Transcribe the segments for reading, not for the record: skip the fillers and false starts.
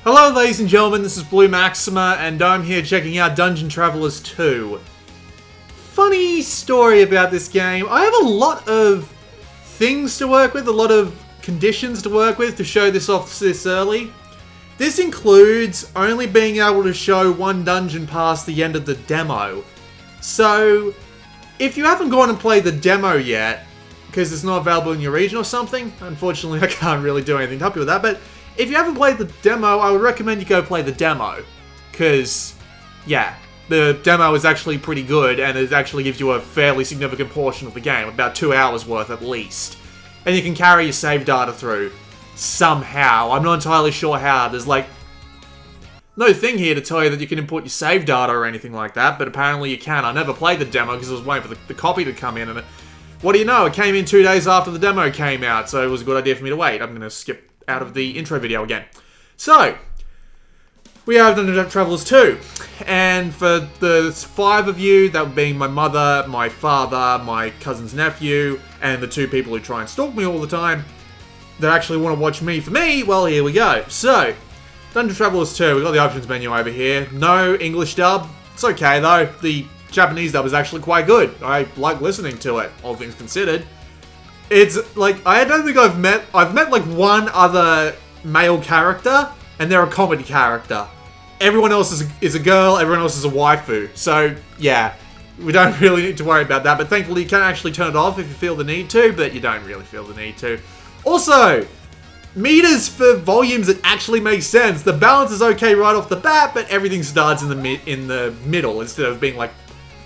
Hello ladies and gentlemen, this is Blue Maxima, and I'm here checking out Dungeon Travelers 2. Funny story about this game. I have a lot of things to work with, a lot of conditions to work with to show this off this early. This includes only being able to show one dungeon past the end of the demo. So, if you haven't gone and played the demo yet, because it's not available in your region or something, unfortunately I can't really do anything to help you with that, but if you haven't played the demo, I would recommend you go play the demo. Because, yeah, the demo is actually pretty good, and it actually gives you a fairly significant portion of the game, about 2 hours worth at least. And you can carry your save data through, somehow. I'm not entirely sure how. There's like no thing here to tell you that you can import your save data or anything like that, but apparently you can. I never played the demo because I was waiting for the copy to come in, and what do you know, it came in 2 days after the demo came out, so it was a good idea for me to wait. I'm going to skip out of the intro video again. So, we have Dungeon Travelers 2, and for the 5 of you, that being my mother, my father, my cousin's nephew, and the 2 people who try and stalk me all the time, that actually want to watch me for me, well, here we go. So, Dungeon Travelers 2, we've got the options menu over here. No English dub. It's okay though, the Japanese dub is actually quite good. I like listening to it, all things considered. It's like, I don't think I've met like one other male character, and they're a comedy character. Everyone else is a girl, everyone else is a waifu. So, yeah, we don't really need to worry about that, but thankfully you can actually turn it off if you feel the need to, but you don't really feel the need to. Also, meters for volumes that actually make sense. The balance is okay right off the bat, but everything starts in the middle instead of being like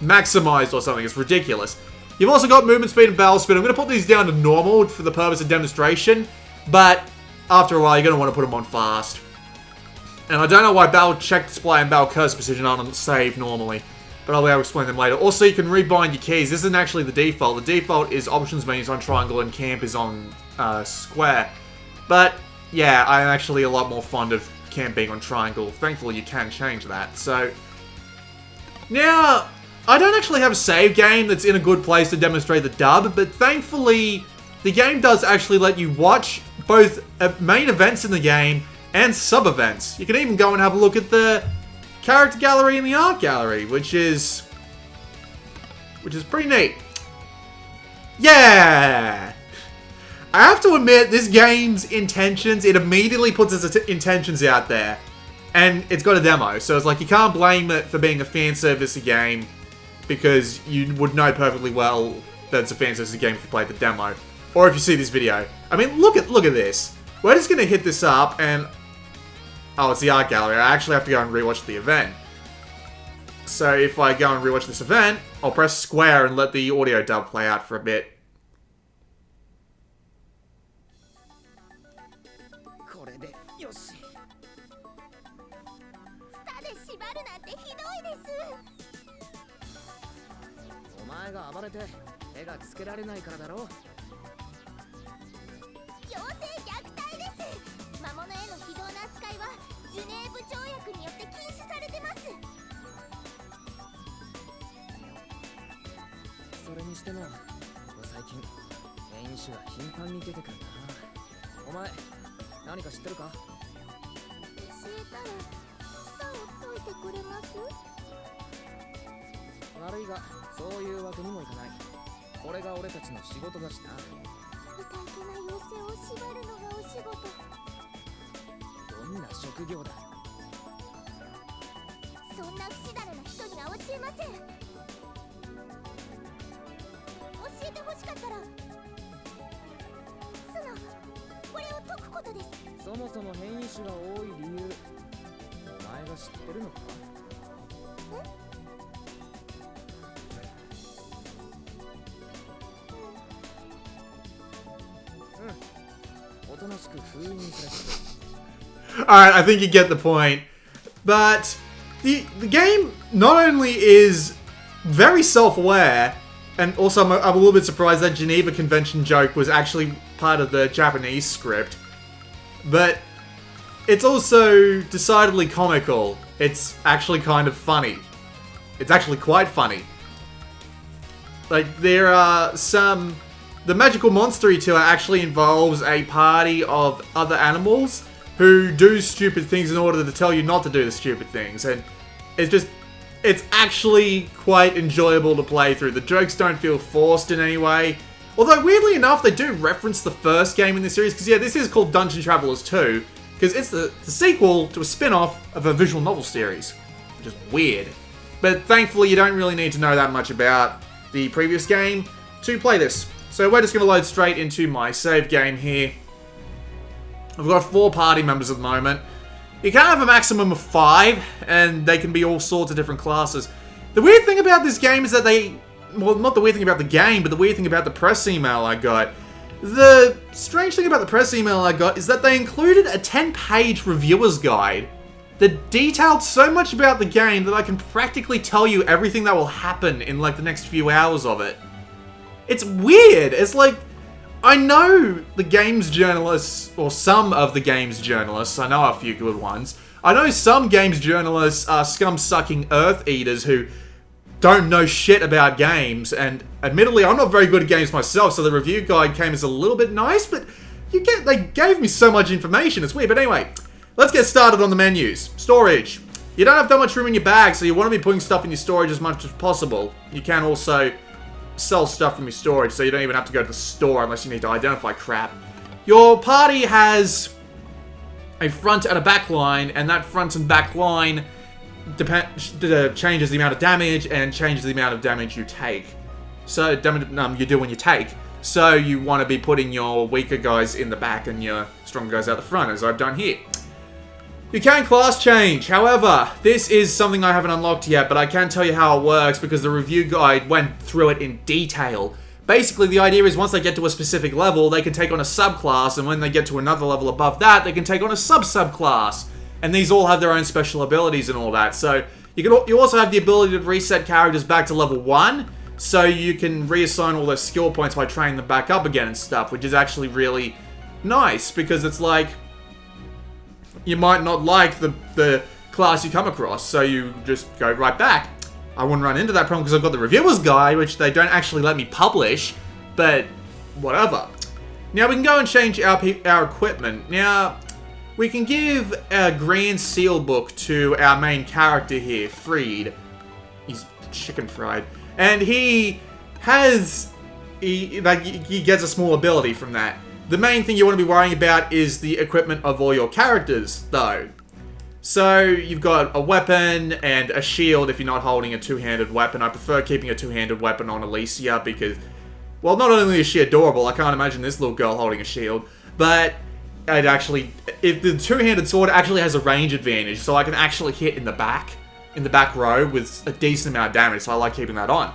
maximized or something. It's ridiculous. You've also got movement speed and battle speed. I'm going to put these down to normal for the purpose of demonstration, but after a while you're going to want to put them on fast. And I don't know why battle check display and battle curse precision aren't on save normally, but I'll be able to explain them later. Also, you can rebind your keys. This isn't actually the default. The default is options menus on triangle and camp is on square. But yeah, I'm actually a lot more fond of camp being on triangle. Thankfully, you can change that. So now, I don't actually have a save game that's in a good place to demonstrate the dub, but thankfully, the game does actually let you watch both main events in the game and sub-events. You can even go and have a look at the character gallery and the art gallery, which is pretty neat. Yeah! I have to admit, this game's intentions, it immediately puts its intentions out there. And it's got a demo, so it's like, you can't blame it for being a fan service game, because you would know perfectly well that it's a fan service game if you played the demo. Or if you see this video. I mean, look at this. We're just gonna hit this up and... oh, it's the art gallery. I actually have to go and rewatch the event. So if I go and rewatch this event, I'll press square and let the audio dub play out for a bit. Alright, I think you get the point. But the game not only is very self-aware, and also I'm a little bit surprised that Geneva Convention joke was actually part of the Japanese script, but it's also decidedly comical. It's actually kind of funny. It's actually quite funny. Like, there are some... The Magical Monster Tour actually involves a party of other animals who do stupid things in order to tell you not to do the stupid things. And it's actually quite enjoyable to play through. The jokes don't feel forced in any way. Although, weirdly enough, they do reference the first game in the series, because yeah, this is called Dungeon Travelers 2, because it's the sequel to a spin-off of a visual novel series, which is weird. But thankfully, you don't really need to know that much about the previous game to play this. So we're just going to load straight into my save game here. I've got 4 party members at the moment. You can have a maximum of 5, and they can be all sorts of different classes. The weird thing about this game is that well, not the weird thing about the game, but the weird thing about the press email I got. The strange thing about the press email I got is that they included a 10-page reviewer's guide that detailed so much about the game that I can practically tell you everything that will happen in like the next few hours of it. It's weird. It's like, I know the games journalists, or some of the games journalists, I know a few good ones. I know some games journalists are scum-sucking earth eaters who don't know shit about games, and admittedly, I'm not very good at games myself, so the review guide came as a little bit nice, but they gave me so much information, it's weird. But anyway, let's get started on the menus. Storage. You don't have that much room in your bag, so you want to be putting stuff in your storage as much as possible. You can also sell stuff from your storage, so you don't even have to go to the store unless you need to identify crap. Your party has a front and a back line, and that front and back line changes the amount of damage and changes the amount of damage you take. So, you do when you take. So, you want to be putting your weaker guys in the back and your stronger guys out the front, as I've done here. You can class change. However, this is something I haven't unlocked yet, but I can tell you how it works because the review guide went through it in detail. Basically, the idea is once they get to a specific level, they can take on a subclass, and when they get to another level above that, they can take on a sub-subclass. And these all have their own special abilities and all that. So you also have the ability to reset characters back to level 1. So you can reassign all those skill points by training them back up again and stuff. Which is actually really nice. Because it's like, you might not like the class you come across. So you just go right back. I wouldn't run into that problem because I've got the reviewer's guide. Which they don't actually let me publish. But whatever. Now we can go and change our equipment. Now, we can give a grand seal book to our main character here, Freed. He's chicken fried. And he gets a small ability from that. The main thing you want to be worrying about is the equipment of all your characters, though. So, you've got a weapon and a shield if you're not holding a two-handed weapon. I prefer keeping a two-handed weapon on Alicia because, well, not only is she adorable, I can't imagine this little girl holding a shield, but if the two-handed sword actually has a range advantage, so I can actually hit in the back row with a decent amount of damage, so I like keeping that on.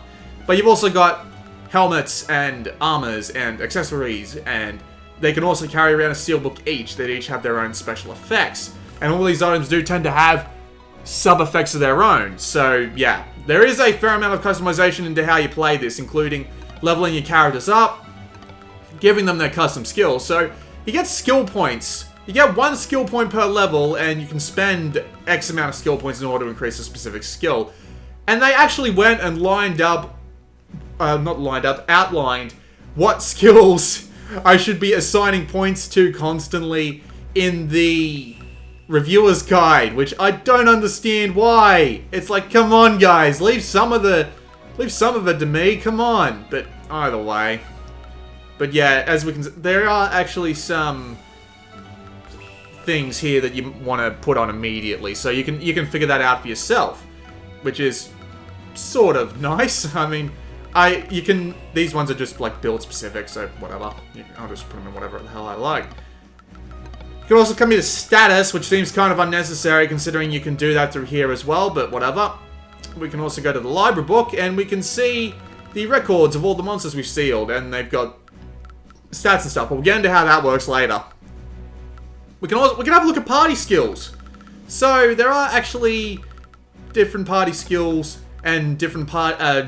But you've also got helmets and armors and accessories, and they can also carry around a steelbook each, that each have their own special effects. And all these items do tend to have sub-effects of their own, so yeah. There is a fair amount of customization into how you play this, including leveling your characters up, giving them their custom skills, so you get skill points. You get 1 skill point per level, and you can spend X amount of skill points in order to increase a specific skill. And they actually went and outlined what skills I should be assigning points to constantly in the reviewer's guide, which I don't understand why. It's like, come on guys, leave some of it to me, come on. But either way. But yeah, as we can see, there are actually some things here that you want to put on immediately, so you can figure that out for yourself, which is sort of nice. I mean, these ones are just like build specific, so whatever. I'll just put them in whatever the hell I like. You can also come here to status, which seems kind of unnecessary considering you can do that through here as well, but whatever. We can also go to the library book and we can see the records of all the monsters we've sealed, and they've got stats and stuff, but we'll get into how that works later. We can have a look at party skills. So there are actually different party skills and different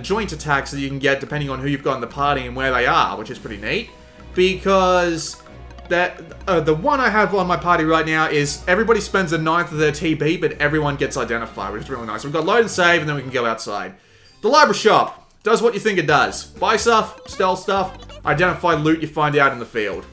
joint attacks that you can get depending on who you've got in the party and where they are, which is pretty neat. Because the one I have on my party right now is everybody spends a ninth of their TB, but everyone gets identified, which is really nice. We've got load and save, and then we can go outside. The library shop does what you think it does. Buy stuff, steal stuff, identify loot you find out in the field.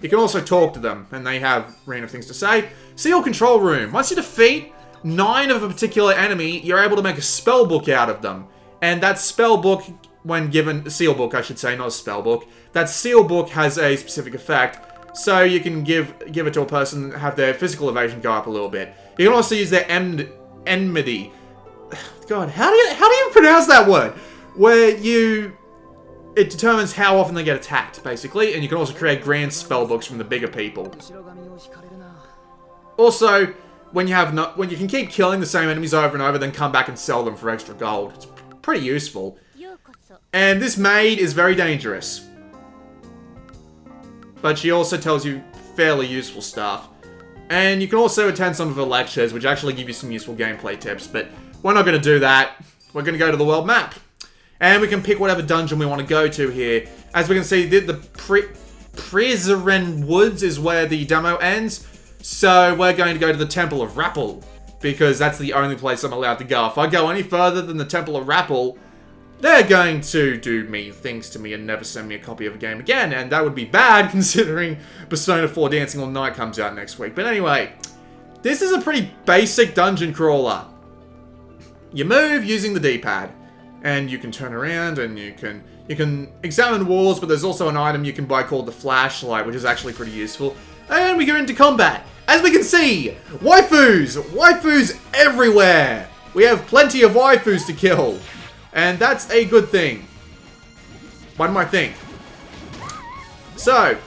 You can also talk to them, and they have random things to say. Seal Control Room. Once you defeat 9 of a particular enemy, you're able to make a spell book out of them. And that spell book, when given... Seal book, I should say, not a spell book. That seal book has a specific effect, so you can give it to a person, have their physical evasion go up a little bit. You can also use their enmity. God, how do you pronounce that word? Where it determines how often they get attacked, basically, and you can also create grand spell books from the bigger people. Also, when you can keep killing the same enemies over and over, then come back and sell them for extra gold. It's pretty useful. And this maid is very dangerous. But she also tells you fairly useful stuff. And you can also attend some of her lectures, which actually give you some useful gameplay tips, but we're not going to do that. We're going to go to the world map. And we can pick whatever dungeon we want to go to here. As we can see, the Prizren Woods is where the demo ends. So we're going to go to the Temple of Rappel, because that's the only place I'm allowed to go. If I go any further than the Temple of Rappel, they're going to do mean things to me and never send me a copy of a game again. And that would be bad, considering Persona 4 Dancing All Night comes out next week. But anyway, this is a pretty basic dungeon crawler. You move using the D-pad. And you can turn around and you can examine walls, but there's also an item you can buy called the flashlight, which is actually pretty useful. And we go into combat. As we can see, waifus! Waifus everywhere! We have plenty of waifus to kill. And that's a good thing. One might think. So,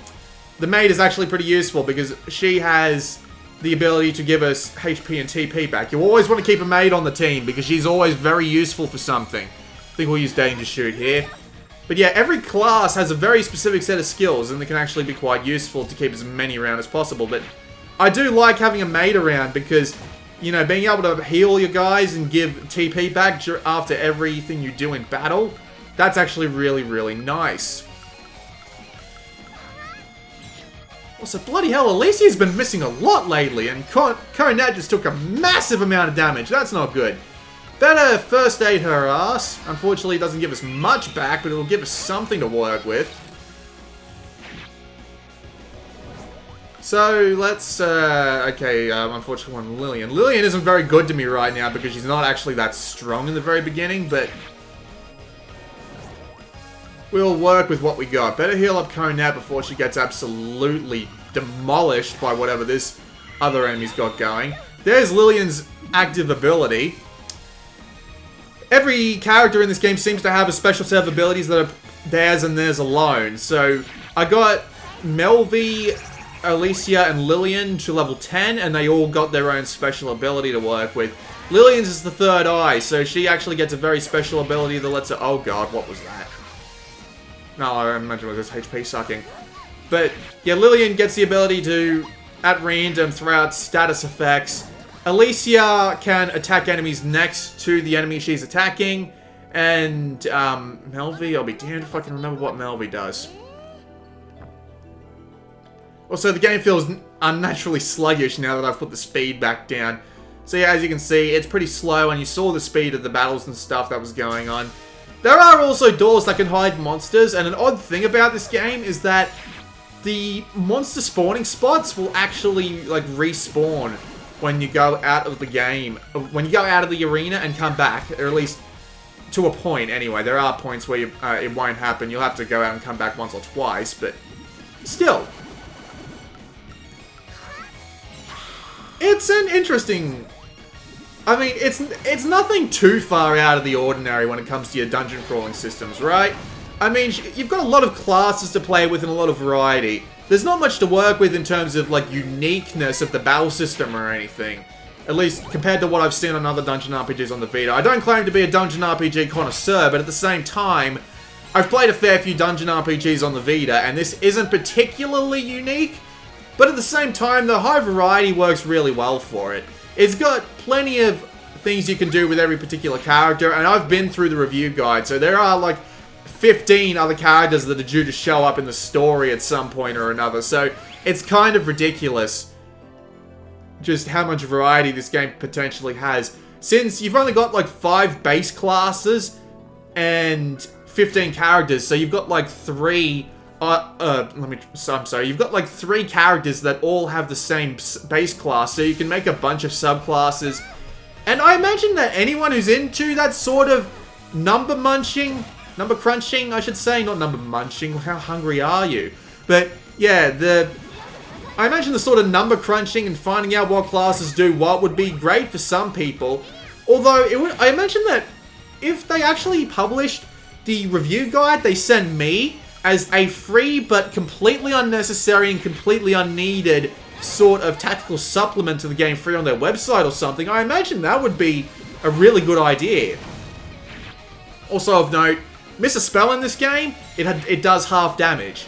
the maid is actually pretty useful because she has the ability to give us HP and TP back. You always want to keep a maid on the team because she's always very useful for something. I think we'll use Danger Shoot here. But yeah, every class has a very specific set of skills and they can actually be quite useful to keep as many around as possible. But I do like having a maid around because, you know, being able to heal your guys and give TP back after everything you do in battle, that's actually really, really nice. Also, bloody hell, Alicia's been missing a lot lately, and Coronette just took a massive amount of damage. That's not good. Better first aid her ass. Unfortunately, it doesn't give us much back, but it'll give us something to work with. So, let's, unfortunately, one Lillian. Lillian isn't very good to me right now because she's not actually that strong in the very beginning, but we'll work with what we got. Better heal up Coronette before she gets absolutely demolished by whatever this other enemy's got going. There's Lillian's active ability. Every character in this game seems to have a special set of abilities that are theirs and theirs alone. So, I got Melvi, Alicia, and Lillian to level 10, and they all got their own special ability to work with. Lillian's is the third eye, so she actually gets a very special ability that lets her... Oh god, what was that? No, I imagine it was just HP sucking. But, yeah, Lillian gets the ability to, at random, throw out status effects. Alicia can attack enemies next to the enemy she's attacking. And, Melvi, I'll be damned if I can remember what Melvi does. Also, the game feels unnaturally sluggish now that I've put the speed back down. So yeah, as you can see, it's pretty slow, and you saw the speed of the battles and stuff that was going on. There are also doors that can hide monsters, and an odd thing about this game is that the monster spawning spots will actually, like, respawn when you go out of the game. When you go out of the arena and come back, or at least to a point anyway. There are points where it won't happen. You'll have to go out and come back once or twice, but still. It's an interesting... I mean, it's nothing too far out of the ordinary when it comes to your dungeon crawling systems, right? I mean, you've got a lot of classes to play with and a lot of variety. There's not much to work with in terms of, like, uniqueness of the battle system or anything. At least, compared to what I've seen on other dungeon RPGs on the Vita. I don't claim to be a dungeon RPG connoisseur, but at the same time, I've played a fair few dungeon RPGs on the Vita, and this isn't particularly unique. But at the same time, the high variety works really well for it. It's got plenty of things you can do with every particular character, and I've been through the review guide, so there are like 15 other characters that are due to show up in the story at some point or another, so it's kind of ridiculous just how much variety this game potentially has. Since you've only got like 5 base classes and 15 characters, so you've got like 3 I'm sorry, you've got like 3 characters that all have the same base class, so you can make a bunch of subclasses. And I imagine that anyone who's into that sort of number crunching, I should say, not number munching, how hungry are you? But yeah, I imagine the sort of number crunching and finding out what classes do what would be great for some people. Although, I imagine that if they actually published the review guide they sent me as a free but completely unnecessary and completely unneeded sort of tactical supplement to the game free on their website or something, I imagine that would be a really good idea. Also of note, miss a spell in this game, it does half damage.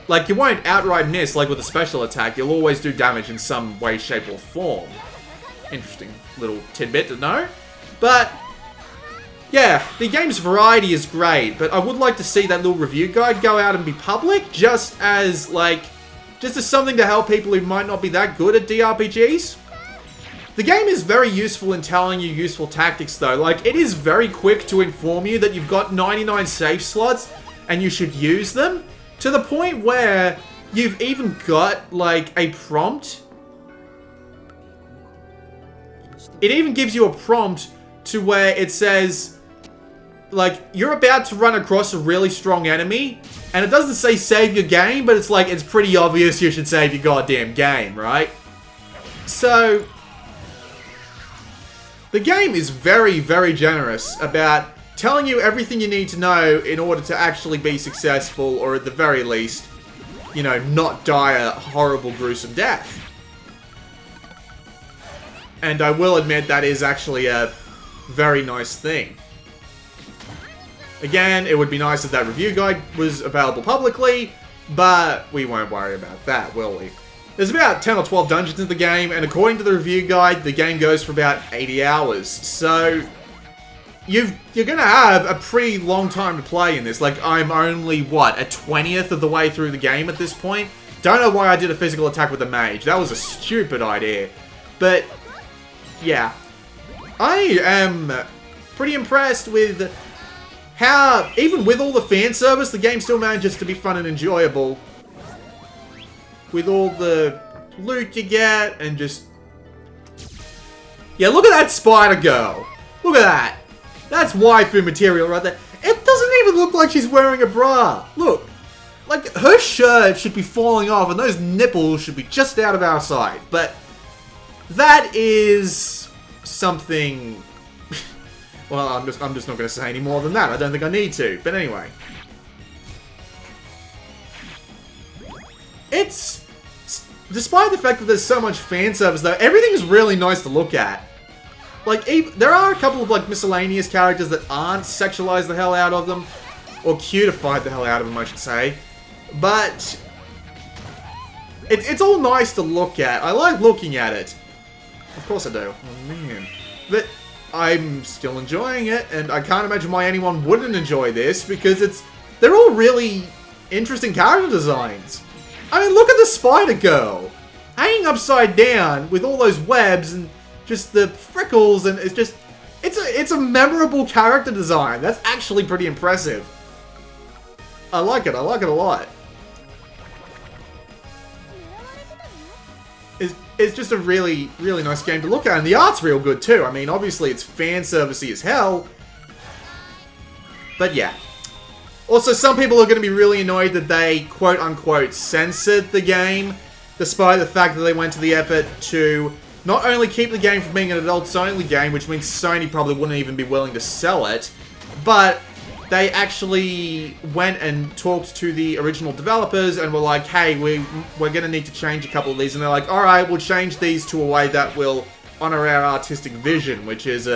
Like, you won't outright miss like with a special attack, you'll always do damage in some way, shape, or form. Interesting little tidbit to know. But yeah, the game's variety is great, but I would like to see that little review guide go out and be public, just as something to help people who might not be that good at DRPGs. The game is very useful in telling you useful tactics though. Like, it is very quick to inform you that you've got 99 save slots and you should use them, to the point where you've even got like a prompt. It even gives you a prompt to where it says, like, you're about to run across a really strong enemy, and it doesn't say save your game, but it's like, it's pretty obvious you should save your goddamn game, right? So, the game is very, very generous about telling you everything you need to know in order to actually be successful, or at the very least, you know, not die a horrible, gruesome death. And I will admit that is actually a very nice thing. Again, it would be nice if that review guide was available publicly, but we won't worry about that, will we? There's about 10 or 12 dungeons in the game, and according to the review guide, the game goes for about 80 hours. So, you're gonna have a pretty long time to play in this. Like, I'm only, what, a 20th of the way through the game at this point? Don't know why I did a physical attack with a mage. That was a stupid idea. But, yeah. I am pretty impressed with how, even with all the fan service, the game still manages to be fun and enjoyable. With all the loot you get, and just... yeah, look at that spider girl. Look at that. That's waifu material right there. It doesn't even look like she's wearing a bra. Look. Like, her shirt should be falling off, and those nipples should be just out of our sight. But that is something... well, I'm just not going to say any more than that. I don't think I need to. But anyway. It's... despite the fact that there's so much fan service, though, everything is really nice to look at. Like, there are a couple of, like, miscellaneous characters that aren't sexualized the hell out of them. Or cutified the hell out of them, I should say. But... it's all nice to look at. I like looking at it. Of course I do. Oh, man. But I'm still enjoying it, and I can't imagine why anyone wouldn't enjoy this, because they're all really interesting character designs. I mean, look at the spider girl! Hanging upside down with all those webs and just the freckles, and it's just... it's a memorable character design. That's actually pretty impressive. I like it a lot. It's just a really, really nice game to look at, and the art's real good too. I mean, obviously it's fan servicey as hell, but yeah. Also, some people are going to be really annoyed that they quote-unquote censored the game, despite the fact that they went to the effort to not only keep the game from being an adults-only game, which means Sony probably wouldn't even be willing to sell it, but they actually went and talked to the original developers and were like, hey, we're going to need to change a couple of these. And they're like, alright, we'll change these to a way that will honor our artistic vision, which is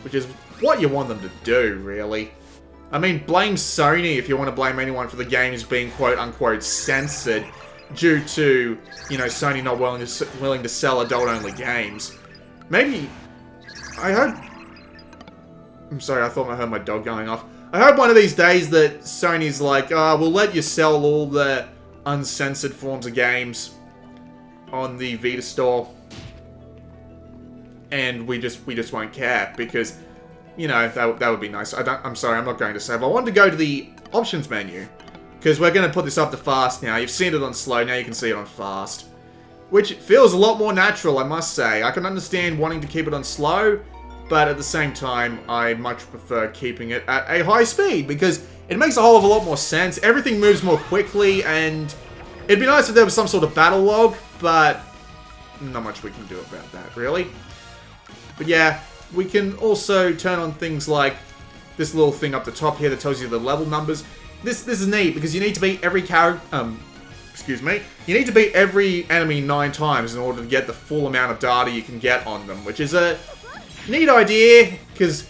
which is what you want them to do, really. I mean, blame Sony if you want to blame anyone for the games being quote-unquote censored due to, Sony not willing to sell adult-only games. Maybe... I'm sorry, I thought I heard my dog going off. I hope one of these days that Sony's like, we'll let you sell all the uncensored forms of games on the Vita store. And we just won't care, because, that would be nice. I'm sorry, I'm not going to save. I wanted to go to the options menu. Because we're going to put this up to fast now. You've seen it on slow, now you can see it on fast. Which feels a lot more natural, I must say. I can understand wanting to keep it on slow, but at the same time, I much prefer keeping it at a high speed, because it makes a whole of a lot more sense. Everything moves more quickly, and it'd be nice if there was some sort of battle log, but not much we can do about that, really. But yeah, we can also turn on things like this little thing up the top here that tells you the level numbers. This is neat, because you need to beat every character, excuse me, you need to beat every enemy 9 times in order to get the full amount of data you can get on them, which is a neat idea, because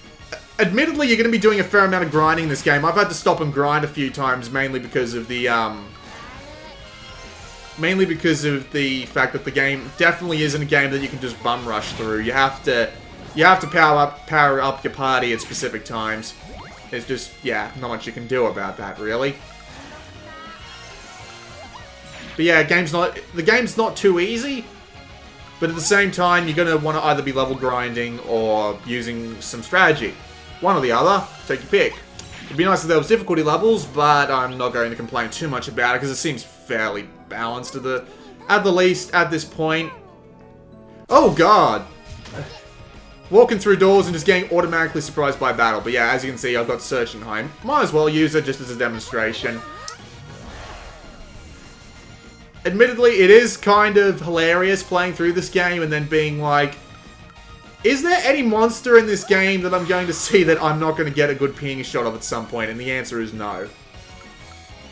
admittedly you're going to be doing a fair amount of grinding in this game. I've had to stop and grind a few times, mainly because of the fact that the game definitely isn't a game that you can just bum rush through. You have to power up your party at specific times. It's just, yeah, not much you can do about that, really. But yeah, the game's not too easy, but at the same time, you're going to want to either be level grinding or using some strategy. One or the other, take your pick. It'd be nice if there was difficulty levels, but I'm not going to complain too much about it, because it seems fairly balanced at the least at this point. Oh god! Walking through doors and just getting automatically surprised by battle. But yeah, as you can see, I've got Search and Home. Might as well use it just as a demonstration. Admittedly, it is kind of hilarious playing through this game and then being like, is there any monster in this game that I'm going to see that I'm not going to get a good peeing shot of at some point? And the answer is no.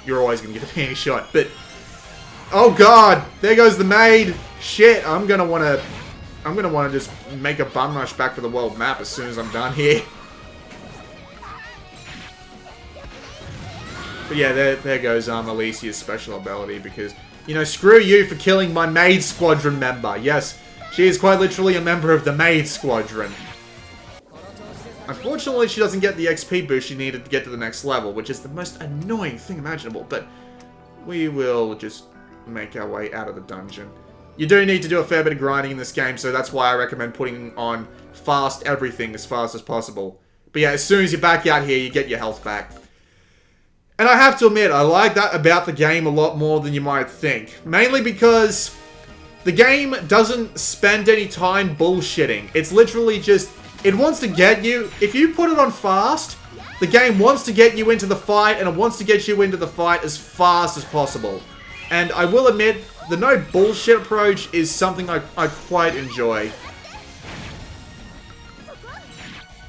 You're always going to get a peeing shot, but... Oh god! There goes the maid! Shit, I'm gonna wanna just make a bum rush back for the world map as soon as I'm done here. But yeah, there goes Alicia's special ability, because, you know, screw you for killing my maid squadron member. Yes, she is quite literally a member of the maid squadron. Unfortunately, she doesn't get the XP boost she needed to get to the next level, which is the most annoying thing imaginable, but we will just make our way out of the dungeon. You do need to do a fair bit of grinding in this game, so that's why I recommend putting on fast everything as fast as possible. But yeah, as soon as you're back out here, you get your health back. And I have to admit, I like that about the game a lot more than you might think. Mainly because the game doesn't spend any time bullshitting. It's literally just, it wants to get you, if you put it on fast, the game wants to get you into the fight, and it wants to get you into the fight as fast as possible. And I will admit, the no bullshit approach is something I quite enjoy.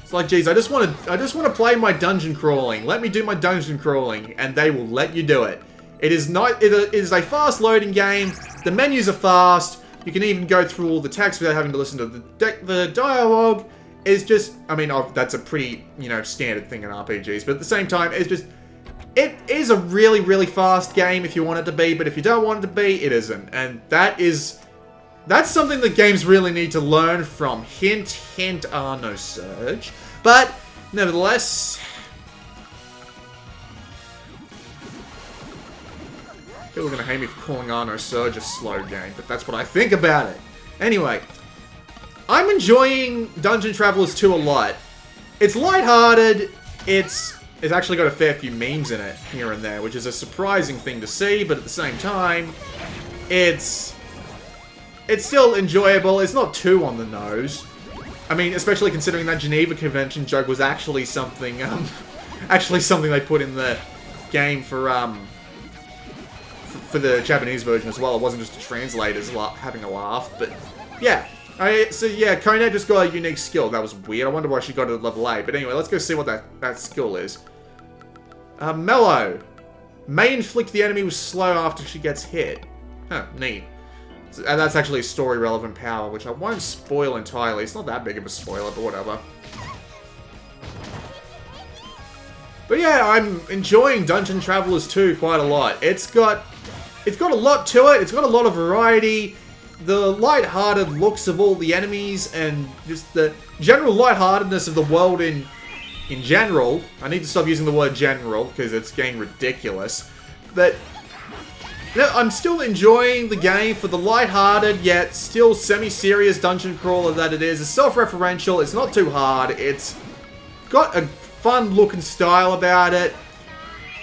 It's like, geez, I just want to play my dungeon crawling. Let me do my dungeon crawling, and they will let you do it. It is a fast loading game. The menus are fast. You can even go through all the text without having to listen to the dialogue. Is just, I mean, that's a pretty, you know, standard thing in RPGs. But at the same time, it's just. It is a really, really fast game if you want it to be, but if you don't want it to be, it isn't. And that's something that games really need to learn from. Hint, hint, no Surge. But, nevertheless... People are going to hate me for calling Arno Surge a slow game, but that's what I think about it. Anyway, I'm enjoying Dungeon Travelers 2 a lot. It's lighthearted, it's actually got a fair few memes in it, here and there, which is a surprising thing to see, but at the same time, it's still enjoyable. It's not too on the nose. I mean, especially considering that Geneva Convention joke was actually something, they put in the game for the Japanese version as well. It wasn't just the translators having a laugh, but yeah. So yeah, Kone just got a unique skill. That was weird. I wonder why she got it at level 8. But anyway, let's go see what that skill is. Mellow. May inflict the enemy with slow after she gets hit. Huh, neat. And that's actually a story-relevant power, which I won't spoil entirely. It's not that big of a spoiler, but whatever. But yeah, I'm enjoying Dungeon Travelers 2 quite a lot. It's got a lot to it. It's got a lot of variety. The light-hearted looks of all the enemies and just the general lightheartedness of the world in general. I need to stop using the word general because it's getting ridiculous. But I'm still enjoying the game for the light-hearted yet still semi-serious dungeon crawler that it is. It's self-referential. It's not too hard. It's got a fun look and style about it.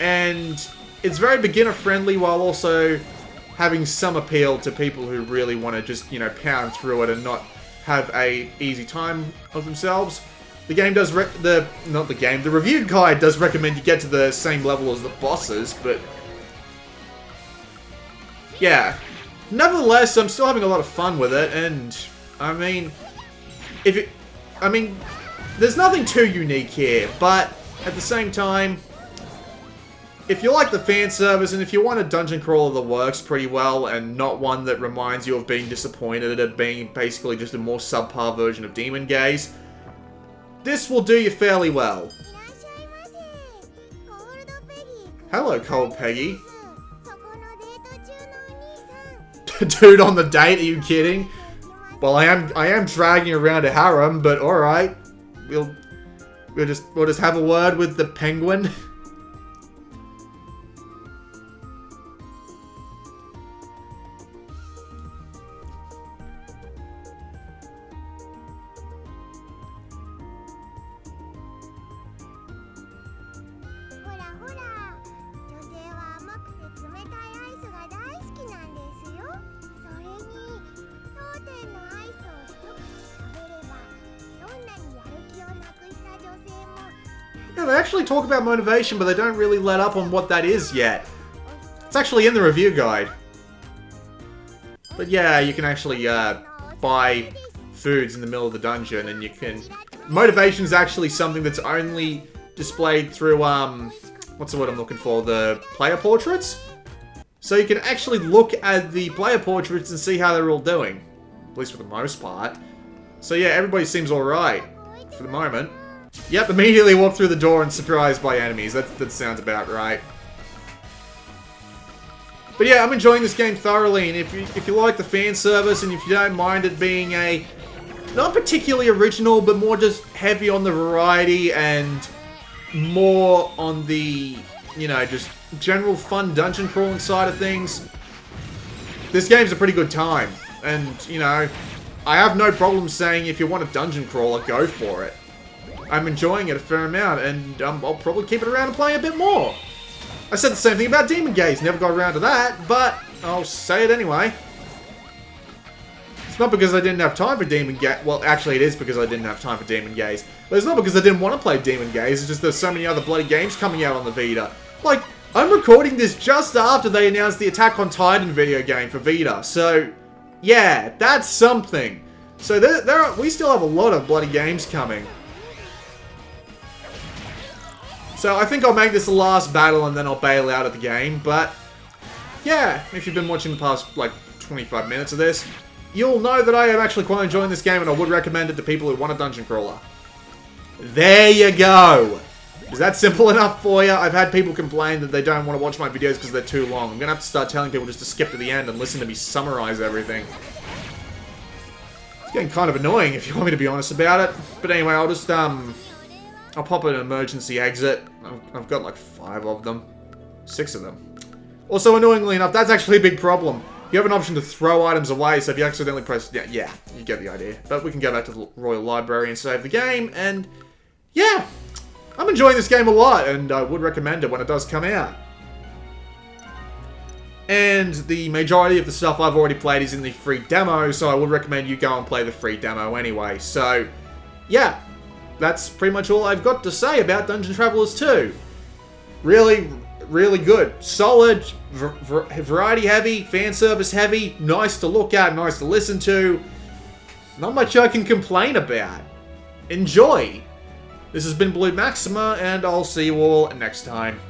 And it's very beginner friendly while also having some appeal to people who really want to just, you know, pound through it and not have a easy time of themselves. The game does, the review guide does recommend you get to the same level as the bosses, but yeah. Nevertheless, I'm still having a lot of fun with it, and I mean, there's nothing too unique here, but at the same time, if you like the fan service and if you want a dungeon crawler that works pretty well and not one that reminds you of being disappointed at being basically just a more subpar version of Demon Gaze, this will do you fairly well. Hello, Cold Peggy. Dude on the date, are you kidding? Well, I am dragging around a harem, but alright. We'll just have a word with the penguin. Yeah, they actually talk about motivation, but they don't really let up on what that is yet. It's actually in the review guide. But yeah, you can actually buy foods in the middle of the dungeon, and you can... Motivation is actually something that's only displayed through, what's the word I'm looking for? The player portraits? So you can actually look at the player portraits and see how they're all doing. At least for the most part. So yeah, everybody seems alright. For the moment. Yep, immediately walk through the door and surprised by enemies. That sounds about right. But yeah, I'm enjoying this game thoroughly, and if you like the fan service and if you don't mind it being a not particularly original, but more just heavy on the variety and more on the, you know, just general fun dungeon crawling side of things, this game's a pretty good time. And, you know, I have no problem saying if you want a dungeon crawler, go for it. I'm enjoying it a fair amount, and I'll probably keep it around and play a bit more. I said the same thing about Demon Gaze, never got around to that, but I'll say it anyway. It's not because I didn't have time for Demon Gaze. Well, actually it is because I didn't have time for Demon Gaze. But it's not because I didn't want to play Demon Gaze, it's just there's so many other bloody games coming out on the Vita. Like, I'm recording this just after they announced the Attack on Titan video game for Vita, so yeah, that's something. So we still have a lot of bloody games coming. So I think I'll make this the last battle and then I'll bail out of the game, but yeah, if you've been watching the past, like, 25 minutes of this, you'll know that I am actually quite enjoying this game and I would recommend it to people who want a dungeon crawler. There you go! Is that simple enough for you? I've had people complain that they don't want to watch my videos because they're too long. I'm gonna have to start telling people just to skip to the end and listen to me summarize everything. It's getting kind of annoying if you want me to be honest about it. But anyway, I'll just, I'll pop an emergency exit. I've got like 5 of them. 6 of them. Also, annoyingly enough, that's actually a big problem. You have an option to throw items away, so if you accidentally press... Yeah, you get the idea. But we can go back to the Royal Library and save the game, and... yeah! I'm enjoying this game a lot, and I would recommend it when it does come out. And the majority of the stuff I've already played is in the free demo, so I would recommend you go and play the free demo anyway. So, yeah. That's pretty much all I've got to say about Dungeon Travelers 2. Really, really good. Solid, variety heavy, fan service heavy, nice to look at, nice to listen to. Not much I can complain about. Enjoy! This has been Blue Maxima, and I'll see you all next time.